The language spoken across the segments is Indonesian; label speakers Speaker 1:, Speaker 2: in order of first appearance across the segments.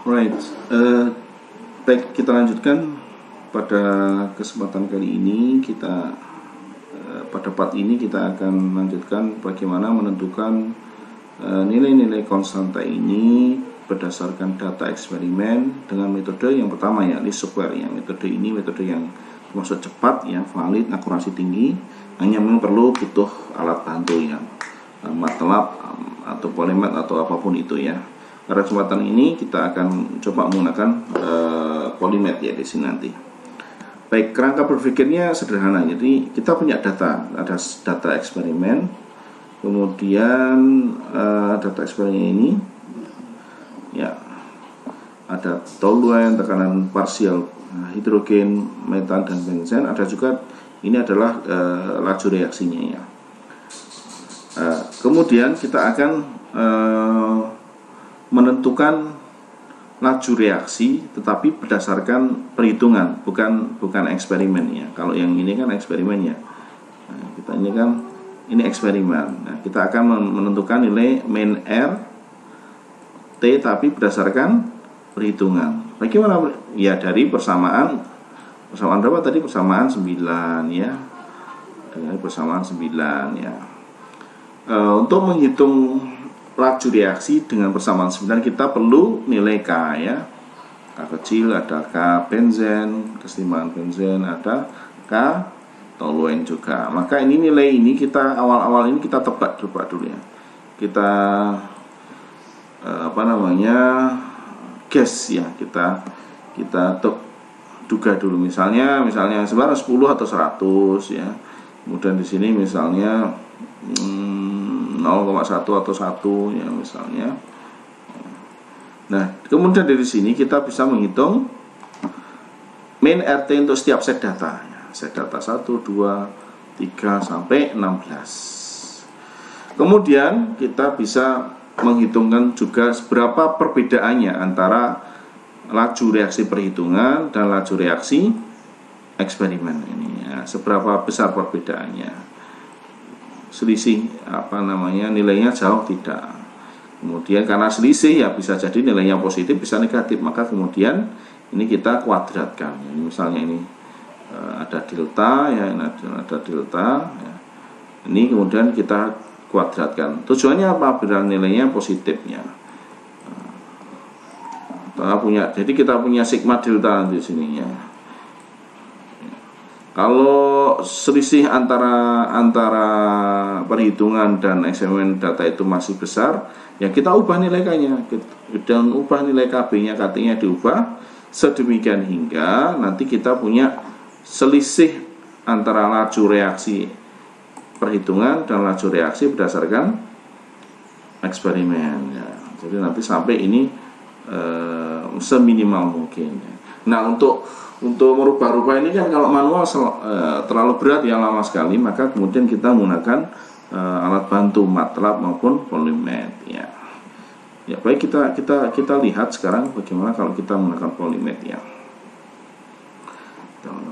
Speaker 1: Right, baik, kita lanjutkan pada kesempatan kali ini. Pada part ini kita akan melanjutkan bagaimana menentukan nilai-nilai konstanta ini berdasarkan data eksperimen dengan metode yang pertama, ya, least square. Ya, metode ini metode yang termasuk cepat, ya, valid, akurasi tinggi. Hanya memang butuh alat bantu, ya, MATLAB atau Polymath atau apapun itu, ya. Pada kesempatan ini kita akan coba menggunakan Polymath, ya, di sini nanti. Baik, kerangka berpikirnya sederhana. Jadi kita punya data, ada data eksperimen. Kemudian data eksperimen ini, ya, ada toluen, tekanan parsial hidrogen, metan dan benzen. Ada juga ini adalah laju reaksinya, ya. Kemudian kita akan menentukan laju reaksi, tetapi berdasarkan perhitungan, bukan eksperimen, ya. Kalau yang ini kan eksperimen, ya. Nah, kita ini kan ini eksperimen. Nah, kita akan menentukan nilai min R T tapi berdasarkan perhitungan. Bagaimana? Ya, dari persamaan berapa tadi? Persamaan 9, ya. Dari persamaan 9, ya. Untuk menghitung laju reaksi dengan persamaan 9 kita perlu nilai K, ya. K kecil, ada K benzen, kesetimbangan benzen, ada K toluen juga. Maka ini nilai ini kita awal-awal ini kita tebak dulu, ya. Kita guess, ya. Kita duga dulu, misalnya sebenarnya 10 atau 100, ya. Kemudian di sini misalnya 0,1 atau 1, ya, misalnya. Nah, kemudian dari sini kita bisa menghitung min RT untuk setiap set data, ya. Set data 1, 2, 3 sampai 16. Kemudian kita bisa menghitungkan juga seberapa perbedaannya antara laju reaksi perhitungan dan laju reaksi eksperimen ini, ya. Seberapa besar perbedaannya, selisih nilainya jauh tidak. Kemudian karena selisih, ya, bisa jadi nilainya positif, bisa negatif. Maka kemudian ini kita kuadratkan. Ini misalnya ini ada delta, ya, ada delta, ya. Ini kemudian kita kuadratkan. Tujuannya apa? Biar nilainya positifnya. Jadi kita punya sigma delta di sini, ya. Kalau selisih antara perhitungan dan eksperimen data itu masih besar, ya, kita ubah nilai K-nya, dan ubah nilai KB-nya, KT-nya diubah sedemikian hingga nanti kita punya selisih antara laju reaksi perhitungan dan laju reaksi berdasarkan eksperimen, ya. Jadi nanti sampai ini seminimal mungkin, ya. Nah, untuk merubah-rubah ini kan kalau manual terlalu berat, yang lama sekali, maka kemudian kita menggunakan alat bantu MATLAB maupun Polymath, ya. Ya, baik, kita lihat sekarang bagaimana kalau kita menggunakan Polymath, ya.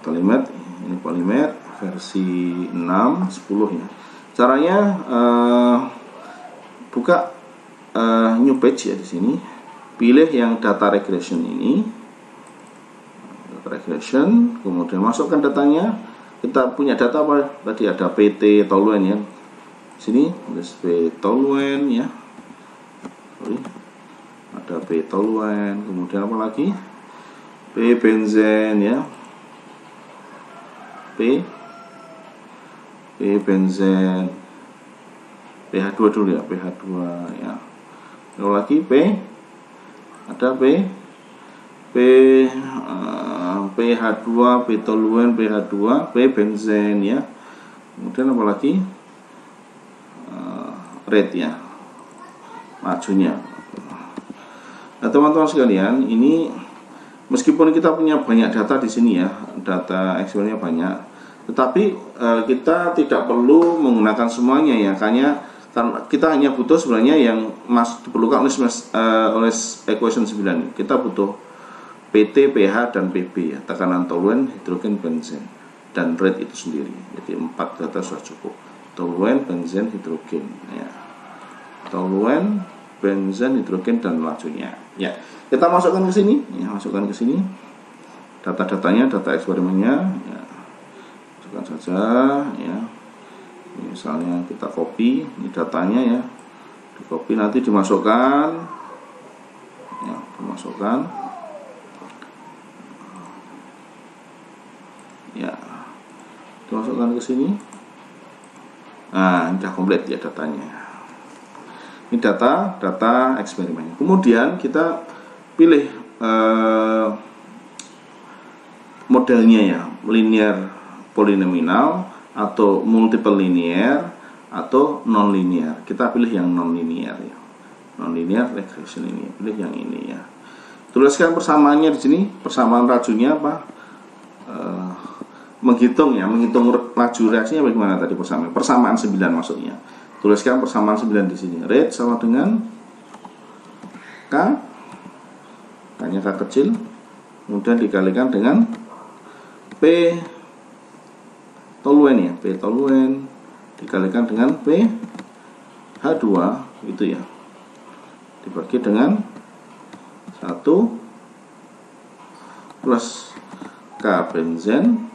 Speaker 1: Polymath, ini Polymath versi 6.10, ya. Caranya buka new page, ya, di sini. Pilih yang data regression ini, regression, kemudian masukkan datanya. Kita punya data apa tadi? Ada PT toluen, ya. Sini tulis P toluen, ya. Ada P toluen, kemudian apa lagi? P benzen, ya. P benzen, pH2 dulu, ya, pH2, ya. Lalu lagi P, ada pH2, P toluen, pH2, P benzen, ya. Kemudian apa lagi? Rate, ya, majunya. Nah, teman-teman sekalian, ini meskipun kita punya banyak data di sini, ya, data eksperimennya banyak, tetapi kita tidak perlu menggunakan semuanya, ya. Karena kita hanya butuh sebenarnya yang diperlukan oleh equation 9. Kita butuh PT, pH, dan PB, ya, tekanan toluen, hidrogen, benzen, dan rate itu sendiri. Jadi 4 data sudah cukup. Toluen, benzen, hidrogen, ya. Toluen, benzen, hidrogen, dan lajunya. Ya, kita masukkan ke sini. Ya, masukkan ke sini. Data-datanya, data eksperimennya. Ya, masukkan saja. Ya, misalnya kita copy ini datanya ya, di copy nanti dimasukkan. Ya, dimasukkan. Ya, dimasukkan ke sini. Nah, ini sudah komplit ya datanya. Ini data eksperimen. Kemudian kita pilih modelnya ya, linear polynomial atau multiple linear atau non-linear. Kita pilih yang non-linear ya. Non-linear regression ini, pilih yang ini ya. Tuliskan persamaannya di sini. Persamaan rajunya apa? Menghitung laju reaksinya bagaimana tadi persamaan. Persamaan 9 maksudnya. Tuliskan persamaan 9 di sini. Rate sama dengan K. K-nya K kecil. Kemudian dikalikan dengan P toluen ya. P toluen dikalikan dengan P H2 gitu ya. Dibagi dengan 1 plus K benzen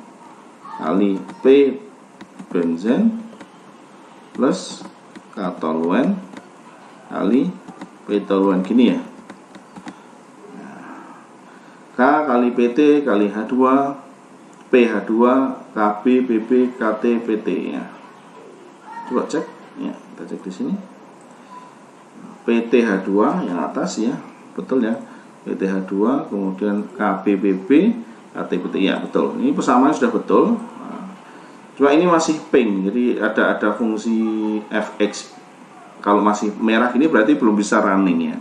Speaker 1: kali P benzen plus K toluen kali P toluen gini ya. K kali PT kali H2 PH2 KB PP KT PT ya. Coba cek ya, kita cek di sini. PTH2 yang atas ya, betul ya. PTH2 kemudian KBPP KTPT ya, betul. Ini persamaan sudah betul. Cuma ini masih pink, jadi ada fungsi fx. Kalau masih merah ini berarti belum bisa running ya.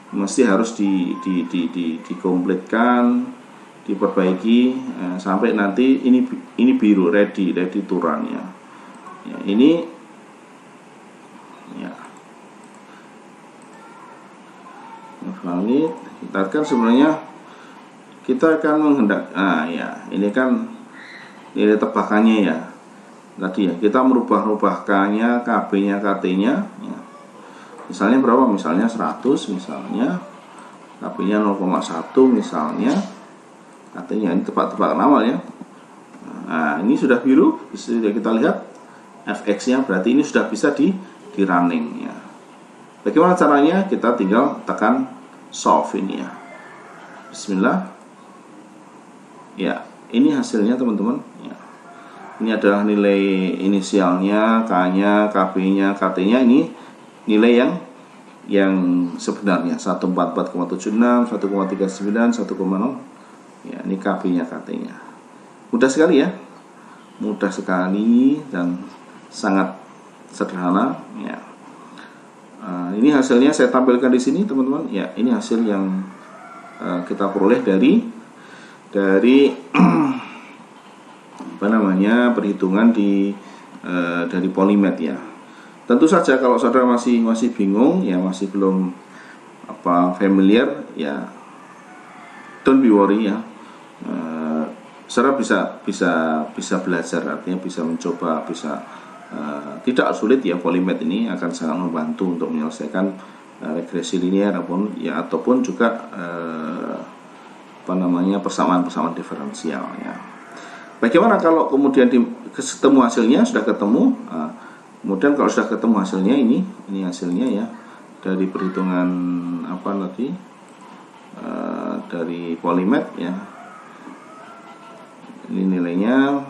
Speaker 1: Mesti harus dikomplitkan, diperbaiki sampai nanti ini biru ready to run ya. Ya ini ya. Valid. Kita kan sebenarnya kita akan menghendak. Nah ya, ini kan nilai tebakannya ya. Tadi ya, kita merubah K-nya, KB-nya, KT-nya ya. Misalnya berapa? Misalnya 100 misalnya. KB-nya 0,1 misalnya. KT-nya ini tebak-tebakan awal ya. Nah, ini sudah biru, sudah kita lihat fx-nya, berarti ini sudah bisa di running ya. Bagaimana caranya? Kita tinggal tekan solve ini ya. Bismillah. Ya, ini hasilnya teman-teman ya. Ini adalah nilai inisialnya, K-nya, KB-nya, KT-nya. Ini nilai yang sebenarnya 144,76, 1,39, 1,0. Ya, ini KB-nya, KT-nya. Mudah sekali ya. Mudah sekali dan sangat sederhana ya. Ini hasilnya saya tampilkan di sini teman-teman. Ya, ini hasil yang kita peroleh dari perhitungan dari Polymath ya. Tentu saja kalau saudara masih bingung ya, masih belum familiar ya, don't be worry ya. Saudara bisa belajar, artinya bisa mencoba, tidak sulit ya. Polymath ini akan sangat membantu untuk menyelesaikan regresi linear ataupun juga persamaan diferensial ya. Bagaimana kalau kemudian ketemu hasilnya, sudah ketemu? Kemudian kalau sudah ketemu hasilnya, ini hasilnya ya, dari perhitungan dari Polymath ya. Ini nilainya.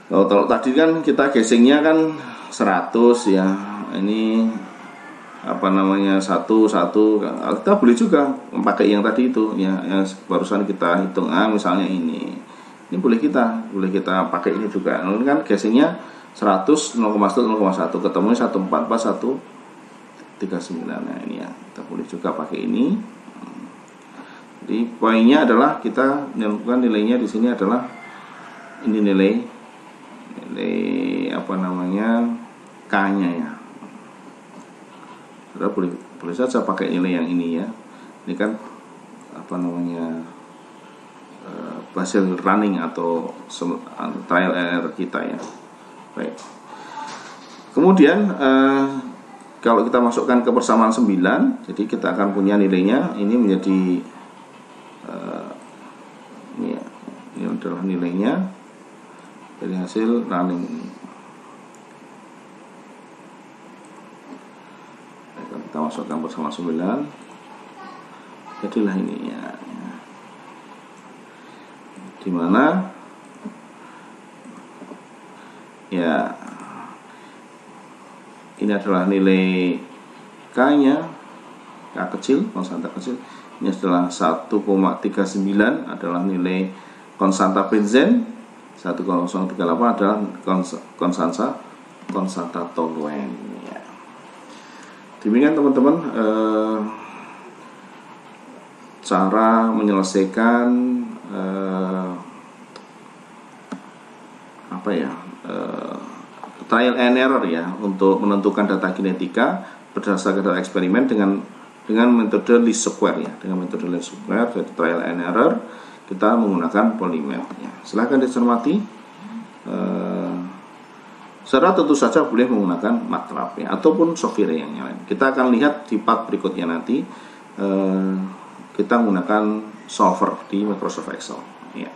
Speaker 1: Kalau tadi kan kita guessingnya kan 100 ya. Ini 1 kita boleh juga pakai yang tadi itu ya, yang barusan kita hitung misalnya ini boleh kita pakai ini juga. Ini kan guessingnya 100 0,1 ketemu 144 139. Nah ini ya, kita boleh juga pakai ini. Jadi poinnya adalah kita menentukan nilainya di sini adalah ini nilai K-nya ya. Saudara boleh saja pakai nilai yang ini ya. Ini kan hasil running atau trial error kita ya. Baik. Kemudian kalau kita masukkan ke persamaan 9, jadi kita akan punya nilainya ini menjadi ini adalah nilainya dari hasil running ini. Kita masukkan persamaan 9, jadilah ini ya, dimana ya ini adalah nilai K nya, K kecil, konstanta kecil. Ini adalah 1,39 adalah nilai konstanta benzen, 1,038 adalah konstanta toluen ya. Demikian teman-teman cara menyelesaikan trial and error ya untuk menentukan data kinetika berdasarkan data eksperimen dengan metode least square ya. Dengan metode least square dari trial and error kita menggunakan polymath ya. Silahkan dicermati. Saudara tentu saja boleh menggunakan MATLAB ya, ataupun software yang lain. Kita akan lihat di part berikutnya nanti kita menggunakan solver di Microsoft Excel ya.